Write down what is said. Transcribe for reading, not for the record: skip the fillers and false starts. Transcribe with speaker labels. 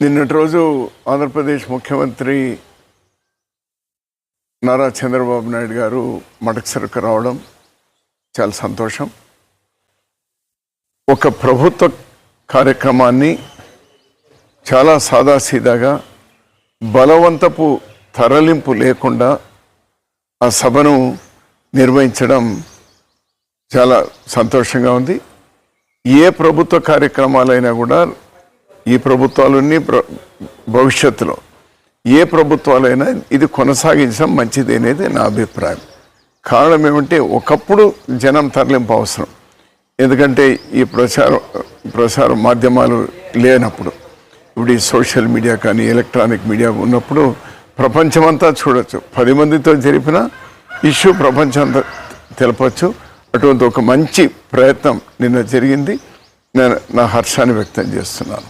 Speaker 1: నిన్నటి రోజు ఆంధ్రప్రదేశ్ ముఖ్యమంత్రి నారా చంద్రబాబు నాయుడు గారు మడకసిరకు రావడం చాలా సంతోషం. ఒక ప్రభుత్వ కార్యక్రమాన్ని చాలా సాదాసీదాగా బలవంతపు తరలింపు లేకుండా ఆ సభను నిర్వహించడం చాలా సంతోషంగా ఉంది. ఏ ప్రభుత్వ కార్యక్రమాలైనా కూడా ఈ ప్రభుత్వాలన్నీ భవిష్యత్తులో ఏ ప్రభుత్వాలైనా ఇది కొనసాగించడం మంచిది అనేది నా అభిప్రాయం. కారణం ఏమంటే ఒకప్పుడు జనం తరలింపు అవసరం, ఎందుకంటే ఈ ప్రసార మాధ్యమాలు లేనప్పుడు, ఇప్పుడు ఈ సోషల్ మీడియా కానీ ఎలక్ట్రానిక్ మీడియా ఉన్నప్పుడు ప్రపంచమంతా చూడొచ్చు. 10 మందితో జరిపిన ఇష్యూ ప్రపంచమంతా తెలపచ్చు. అటువంటి ఒక మంచి ప్రయత్నం నిన్న జరిగింది. నేను నా హర్షాన్ని వ్యక్తం చేస్తున్నాను.